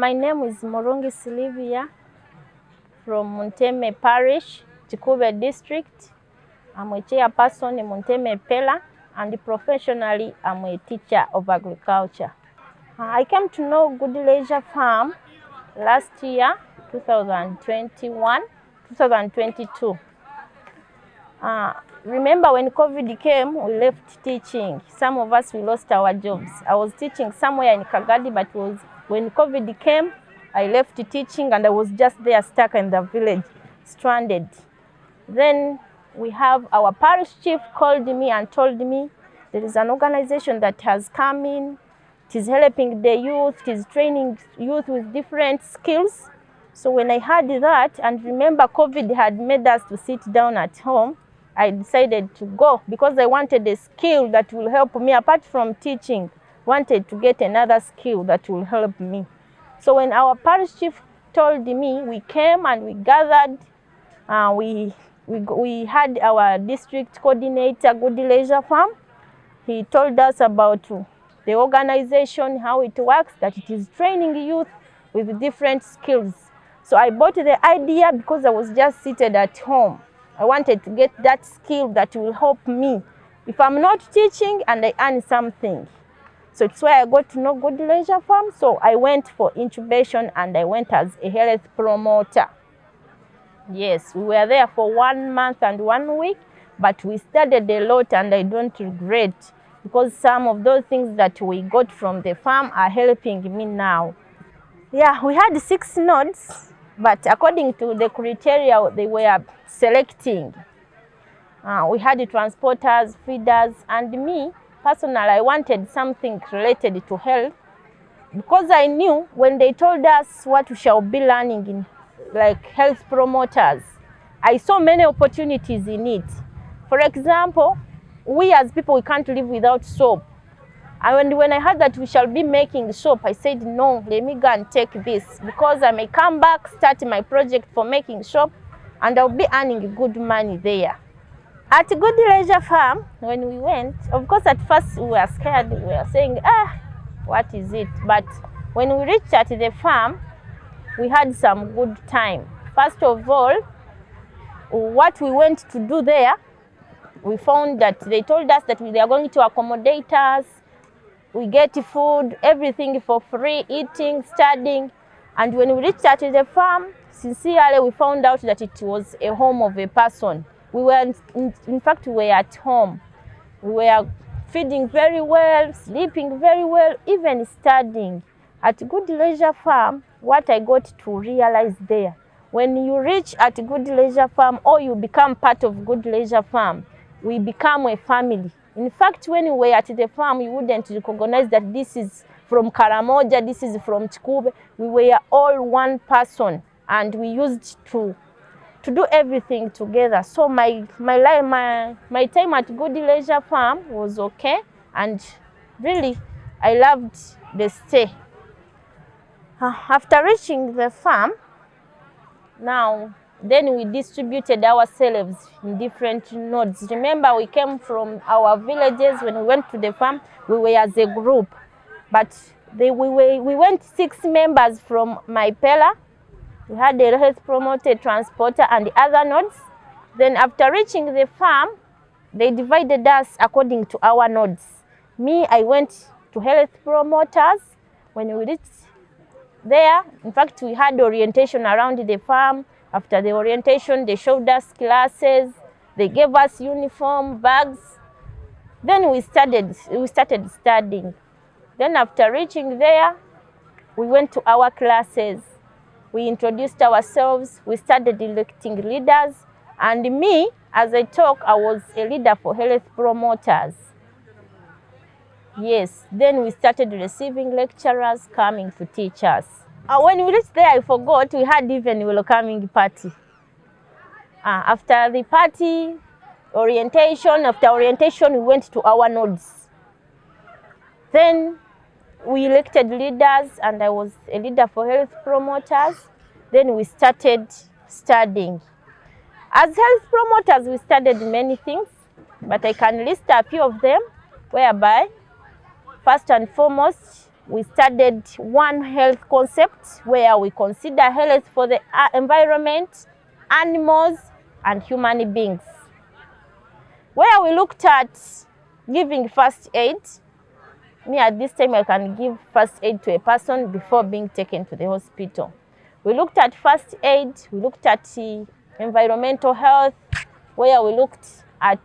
My name is Mulungi Sylvia from Munteme Parish, Kikube district. I'm a chairperson in Munteme Pela, and professionally I'm a teacher of agriculture. I came to know Gudie Leisure Farm last year, 2022. Remember when COVID came, we left teaching. Some of us, we lost our jobs. I was teaching somewhere in Kagadi, but when COVID came, I left teaching and I was just there stuck in the village, stranded. Then we have our parish chief called me and told me there is an organization that has come in. It is helping the youth, it is training youth with different skills. So when I heard that, and remember COVID had made us to sit down at home, I decided to go because I wanted a skill that will help me. Apart from teaching, wanted to get another skill that will help me. So when our parish chief told me, we came and we gathered. We had our district coordinator, Gudie Leisure Farm. He told us about the organization, how it works, that it is training youth with different skills. So I bought the idea because I was just seated at home. I wanted to get that skill that will help me if I'm not teaching and I earn something. So it's why I got to know Gudie Leisure Farm. So I went for incubation and I went as a health promoter. Yes, we were there for 1 month and 1 week, but we studied a lot and I don't regret because some of those things that we got from the farm are helping me now. Yeah, we had 6 nodes, but according to the criteria they were selecting, we had the transporters, feeders, and me, personally, I wanted something related to health because I knew when they told us what we shall be learning in like health promoters, I saw many opportunities in it. For example, we as people, we can't live without soap. And when I heard that we shall be making soap, I said, no, let me go and take this because I may come back, start my project for making soap, and I'll be earning good money there. At Gudie Leisure Farm, when we went, of course, at first we were scared. We were saying, what is it? But when we reached at the farm, we had some good time. First of all, what we went to do there, we found that they told us that they are going to accommodate us. We get food, everything for free, eating, studying. And when we reached at the farm, sincerely, we found out that it was a home of a person. We were, in fact, we were at home. We were feeding very well, sleeping very well, even studying. At Gudie Leisure Farm, what I got to realize there, when you reach at Gudie Leisure Farm or you become part of Gudie Leisure Farm, we become a family. In fact, when we were at the farm, you wouldn't recognize that this is from Karamoja, this is from Kikube. We were all one person, and we used to do everything together. So my time at Gudie Leisure Farm was okay, and really, I loved the stay. After reaching the farm, then we distributed ourselves in different nodes. Remember, we came from our villages. When we went to the farm, we were as a group. But we went 6 members from my Pela. We had a health promoter, transporter, and the other nodes. Then after reaching the farm, they divided us according to our nodes. Me, I went to health promoters. When we reached there, in fact, we had orientation around the farm. After the orientation, they showed us classes. They gave us uniform, bags. Then we started studying. Then after reaching there, we went to our classes. We introduced ourselves. We started electing leaders. And me, as I talk, I was a leader for health promoters. Yes, then we started receiving lecturers coming to teach us. When we reached there, I forgot we had even a welcoming party. After the party, after orientation, we went to our nodes. Then we elected leaders, and I was a leader for health promoters. Then we started studying. As health promoters, we studied many things, but I can list a few of them, whereby, first and foremost, we studied One Health concept, where we consider health for the environment, animals, and human beings. Where we looked at giving first aid. Me, at this time, I can give first aid to a person before being taken to the hospital. We looked at first aid, we looked at environmental health, where we looked at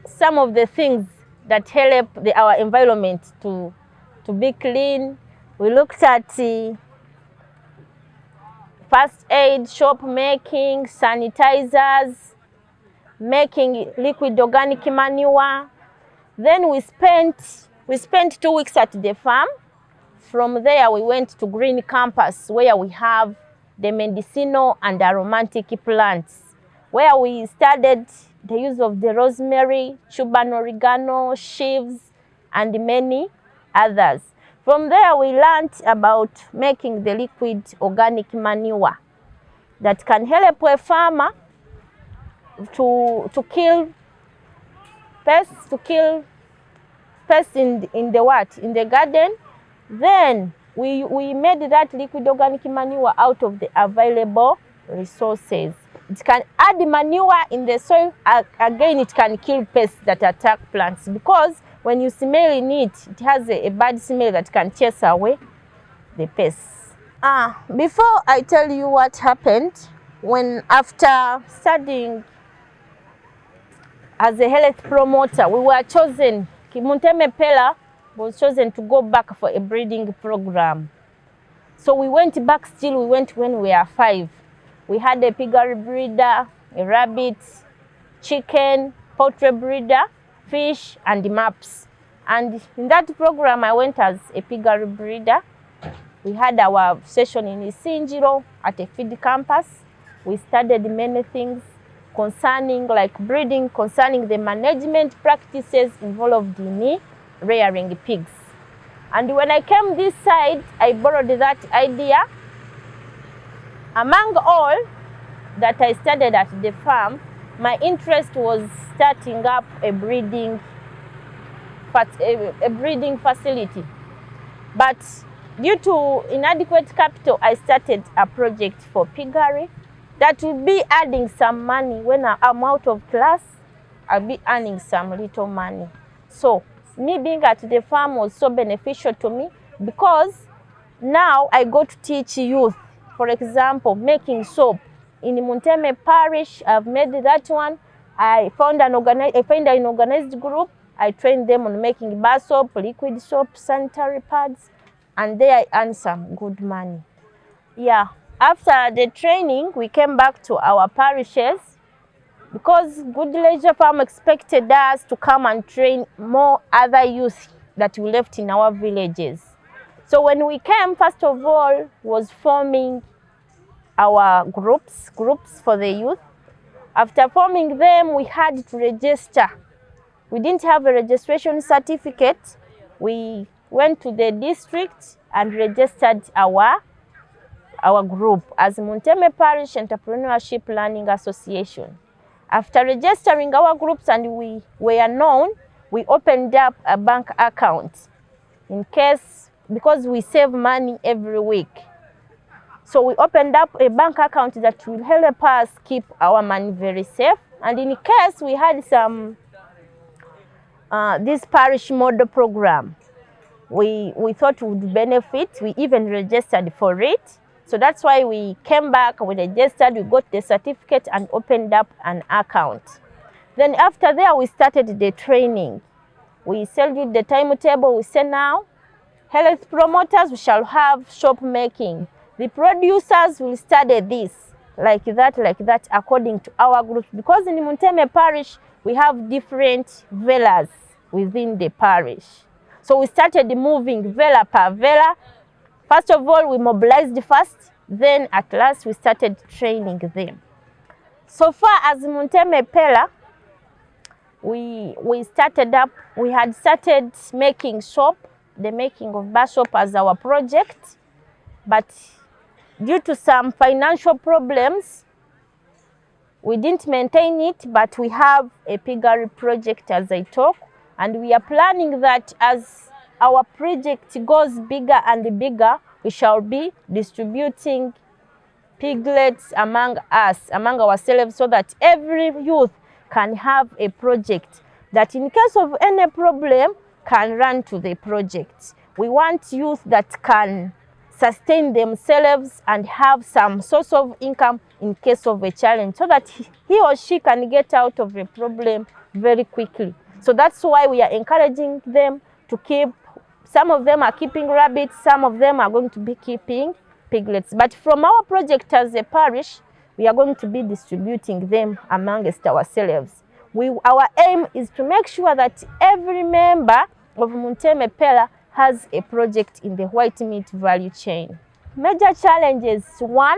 some of the things that help our environment to be clean. We looked at first aid, shop making, sanitizers, making liquid organic manure. Then we spent 2 weeks at the farm. From there, we went to Green Campus, where we have the medicinal and aromatic plants, where we studied the use of the rosemary, Cuban oregano, chives, and many others. From there, we learned about making the liquid organic manure that can help a farmer to kill pests, in the garden. Then we made that liquid organic manure out of the available resources. It can add manure in the soil. Again, it can kill pests that attack plants, because when you smell in it, it has a bad smell that can chase away the pests. Before I tell you what happened, after studying as a health promoter, we were chosen, Kimunteme Pela was chosen to go back for a breeding program. So we went back still, we went when we were 5. We had a piggery breeder, a rabbit, chicken, poultry breeder, fish, and maps. And in that program, I went as a piggery breeder. We had our session in Isinjiro at a feed campus. We studied many things concerning breeding, concerning the management practices involved in rearing pigs. And when I came this side, I borrowed that idea. Among all that I studied at the farm, my interest was starting up a breeding facility. But due to inadequate capital, I started a project for piggery that will be adding some money. When I'm out of class, I'll be earning some little money. So me being at the farm was so beneficial to me, because now I go to teach youth. For example, making soap. In Munteme Parish, I've made that one. I found an organized group. I trained them on making bar soap, liquid soap, sanitary pads, and there I earned some good money. Yeah. After the training, we came back to our parishes, because Good Leisure Farm expected us to come and train more other youth that we left in our villages. So when we came, first of all, was forming our groups for the youth. After forming them, we had to register. We didn't have a registration certificate. We went to the district and registered our group as Munteme Parish Entrepreneurship Learning Association. After registering our groups and we were known, we opened up a bank account because we save money every week. So we opened up a bank account that will help us keep our money very safe. And in case we had some this parish model program, we thought would benefit, we even registered for it. So that's why we came back, we registered, we got the certificate and opened up an account. Then after there, we started the training. We sold you the timetable. We say now, health promoters, we shall have shop making. The producers will study this, like that, according to our groups. Because in Munteme Parish, we have different velas within the parish. So we started moving vela per vela. First of all, we mobilized first, then at last we started training them. So far as Munteme Pela, we had started making soap, the making of bar soap as our project, but due to some financial problems, we didn't maintain it, but we have a piggery project as I talk. And we are planning that as our project goes bigger and bigger, we shall be distributing piglets among us, among ourselves, so that every youth can have a project that in case of any problem can run to the project. We want youth that can sustain themselves and have some source of income in case of a challenge, so that he or she can get out of a problem very quickly. So that's why we are encouraging them to keep, some of them are keeping rabbits, some of them are going to be keeping piglets. But from our project as a parish, we are going to be distributing them amongst ourselves. Our aim is to make sure that every member of Munteme Pela has a project in the white meat value chain. Major challenges: 1,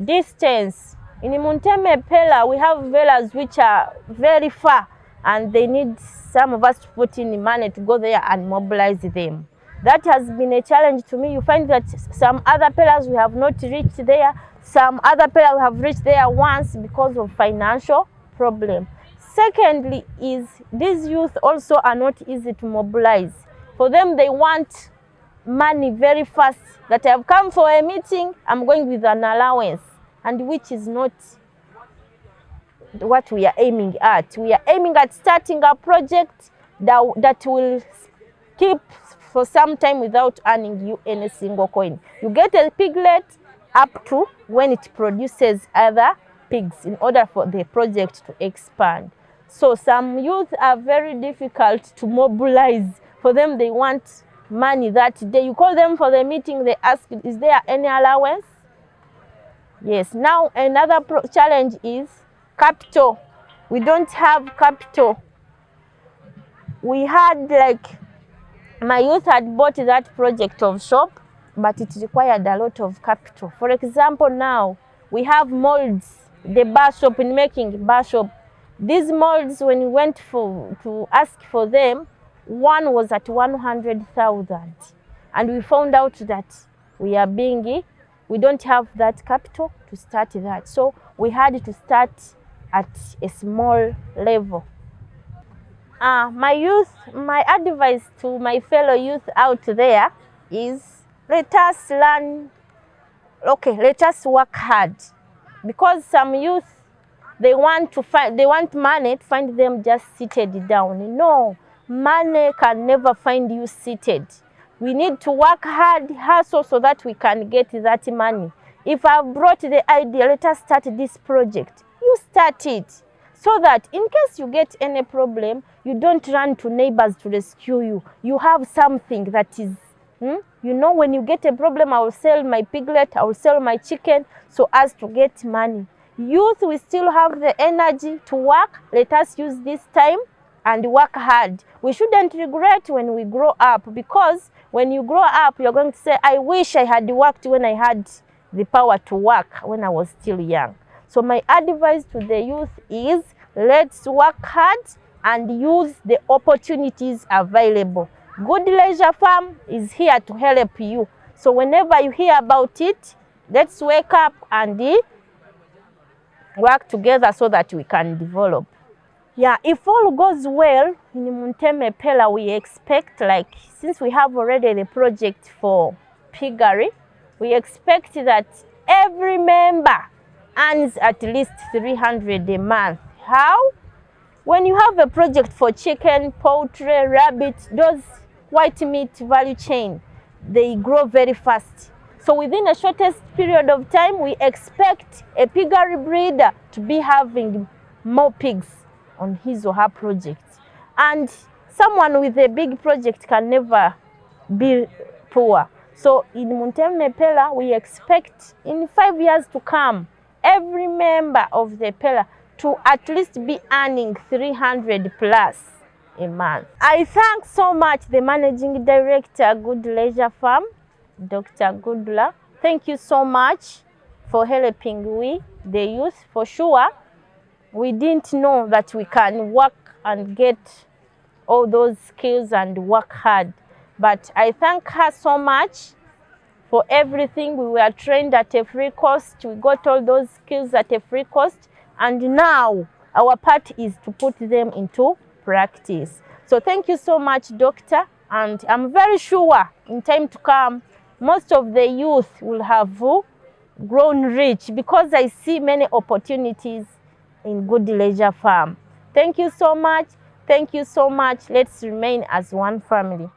distance. In Munteme Pela, we have villas which are very far, and they need some of us to put in money to go there and mobilize them. That has been a challenge to me. You find that some other pillars we have not reached there, some other pillars we have reached there once because of financial problem. Secondly is these youth also are not easy to mobilize. For them, they want money very fast, that I have come for a meeting, I'm going with an allowance, and which is not what we are aiming at. We are aiming at starting a project that will keep for some time without earning you any single coin. You get a piglet up to when it produces other pigs in order for the project to expand. So some youth are very difficult to mobilize. For them, they want money that day. You call them for the meeting, they ask, is there any allowance? Yes. Now another challenge is capital. We don't have capital. We had my youth had bought that project of shop, but it required a lot of capital. For example, now we have molds, the bar shop, in making bar shop. These molds, when we went to ask for them, one was at 100,000. And we found out that we don't have that capital to start that. So we had to start at a small level. My advice to my fellow youth out there is, let us work hard. Because some youth, they want money to find them just seated down. No, money can never find you seated. We need to work hard, hustle, so that we can get that money. If I've brought the idea, let us start this project. You start it, so that in case you get any problem, you don't run to neighbors to rescue you. You have something that is, when you get a problem, I will sell my piglet, I will sell my chicken, so as to get money. Youth, we still have the energy to work. Let us use this time and work hard. We shouldn't regret when we grow up, because when you grow up, you're going to say, I wish I had worked when I had the power to work when I was still young. So my advice to the youth is, let's work hard and use the opportunities available. Gudie Leisure Farm is here to help you. So whenever you hear about it, let's wake up and work together so that we can develop. Yeah, if all goes well in Munteme Pela, we expect, since we have already the project for piggery, we expect that every member earns at least 300 a month. How? When you have a project for chicken, poultry, rabbit, those white meat value chain, they grow very fast. So within the shortest period of time, we expect a piggery breeder to be having more pigs on his or her project. And someone with a big project can never be poor. So in Munteme Pela, we expect in 5 years to come, every member of the Pela to at least be earning 300 plus a month. I thank so much the Managing Director, Gudie Leisure Farm, Dr. Gudula. Thank you so much for helping we, the youth. For sure, we didn't know that we can work and get all those skills and work hard. But I thank her so much for everything. We were trained at a free cost. We got all those skills at a free cost. And now our part is to put them into practice. So thank you so much, Doctor. And I'm very sure in time to come, most of the youth will have grown rich because I see many opportunities in Gudie Leisure Farm. Thank you so much. Thank you so much. Let's remain as one family.